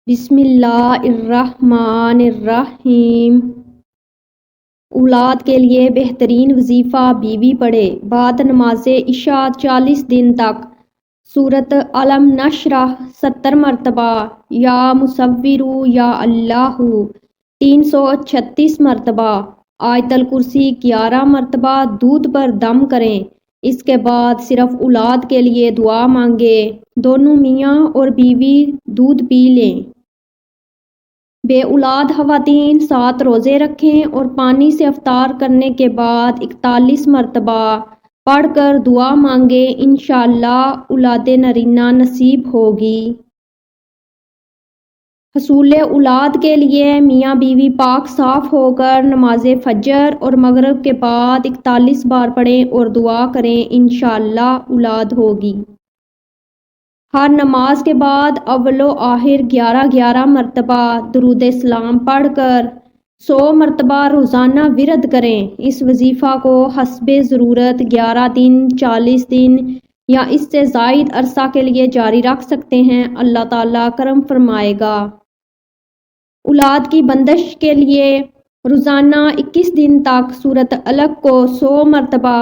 بسم اللہ الرحمن الرحیم۔ اولاد کے لیے بہترین وظیفہ بیوی پڑھے۔ بعد نماز عشاء 40 دن تک سورۃ علم نشرح 70 مرتبہ، یا مصور یا اللہ 336 مرتبہ، آیت الکرسی 11 مرتبہ دودھ پر دم کریں۔ اس کے بعد صرف اولاد کے لیے دعا مانگے۔ دونوں میاں اور بیوی دودھ پی لیں۔ بے اولاد خواتین 7 روزے رکھیں اور پانی سے افطار کرنے کے بعد 41 مرتبہ پڑھ کر دعا مانگیں، انشاءاللہ اولاد نرینہ نصیب ہوگی۔ حصول اولاد کے لیے میاں بیوی پاک صاف ہو کر نماز فجر اور مغرب کے بعد 41 بار پڑھیں اور دعا کریں، انشاءاللہ اولاد ہوگی۔ ہر نماز کے بعد اول و آخر 11 مرتبہ درود سلام پڑھ کر 100 مرتبہ روزانہ ورد کریں۔ اس وظیفہ کو حسب ضرورت 11 دن، 40 دن یا اس سے زائد عرصہ کے لیے جاری رکھ سکتے ہیں، اللہ تعالیٰ کرم فرمائے گا۔ اولاد کی بندش کے لیے روزانہ 21 دن تک سورۃ علق کو 100 مرتبہ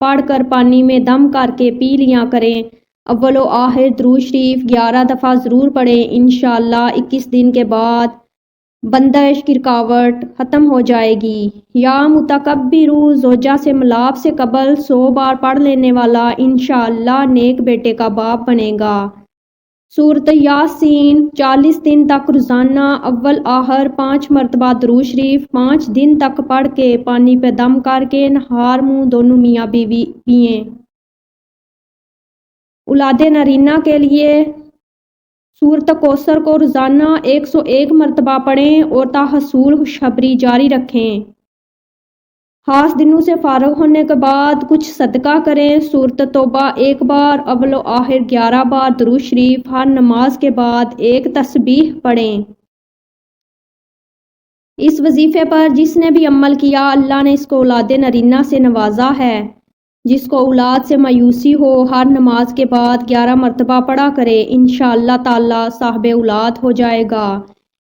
پڑھ کر پانی میں دم کر کے پی لیا کریں۔ اول و آخر درود شریف 11 دفعہ ضرور پڑھیں، انشاءاللہ 21 دن کے بعد بندش کی رکاوٹ ختم ہو جائے گی۔ یا متکبرو زوجہ سے ملاپ سے قبل 100 بار پڑھ لینے والا انشاءاللہ نیک بیٹے کا باپ بنے گا۔ سورۃ یاسین 40 دن تک روزانہ اول آخر 5 مرتبہ درود شریف 5 دن تک پڑھ کے پانی پہ دم کر کے نہار منہ دونوں میاں بیوی پئیں۔ اولاد نرینہ کے لیے سورۃ کوثر کو روزانہ 101 مرتبہ پڑھیں اور تاحصول خوشخبری جاری رکھیں۔ خاص دنوں سے فارغ ہونے کے بعد کچھ صدقہ کریں۔ سورۃ توبہ 1 بار، اول و آخر 11 بار درود شریف، ہر نماز کے بعد 1 تسبیح پڑھیں۔ اس وظیفے پر جس نے بھی عمل کیا، اللہ نے اس کو اولاد نرینہ سے نوازا ہے۔ جس کو اولاد سے مایوسی ہو، ہر نماز کے بعد 11 مرتبہ پڑھا کرے، انشاءاللہ تعالی صاحب اولاد ہو جائے گا۔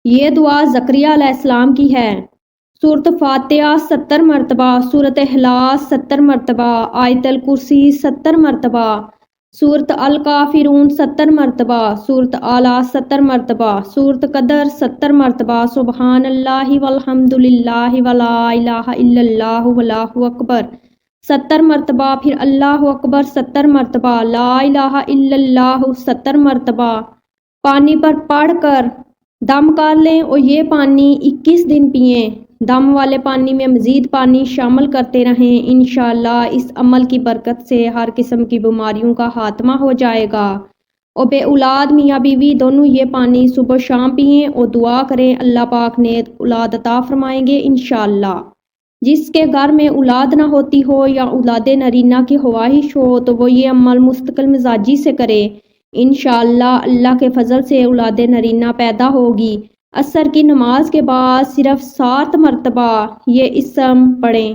یہ دعا زکریا علیہ السلام کی ہے۔ سورۃ فاتحہ 70 مرتبہ، سورۃ اخلاص 70 مرتبہ، آیت الکرسی 70 مرتبہ، سورۃ الکافرون 70 مرتبہ، سورۃ اعلیٰ 70 مرتبہ، سورۃ قدر 70 مرتبہ، سبحان اللہ والحمد للہ ولا الہ الا اللہ واللہ اکبر 70 مرتبہ، پھر اللہ اکبر 70 مرتبہ، لا الہ الا اللہ 70 مرتبہ پانی پر پڑھ کر دم کر لیں اور یہ پانی 21 دن پئیں۔ دم والے پانی میں مزید پانی شامل کرتے رہیں، انشاءاللہ اس عمل کی برکت سے ہر قسم کی بیماریوں کا خاتمہ ہو جائے گا۔ اور بے اولاد میاں بیوی دونوں یہ پانی صبح و شام پئیں اور دعا کریں، اللہ پاک نیک اولاد عطا فرمائیں گے انشاءاللہ۔ جس کے گھر میں اولاد نہ ہوتی ہو یا اولاد نرینہ کی خواہش ہو تو وہ یہ عمل مستقل مزاجی سے کرے، انشاءاللہ اللہ کے فضل سے اولاد نرینہ پیدا ہوگی۔ عصر کی نماز کے بعد صرف 7 مرتبہ یہ اسم پڑھیں۔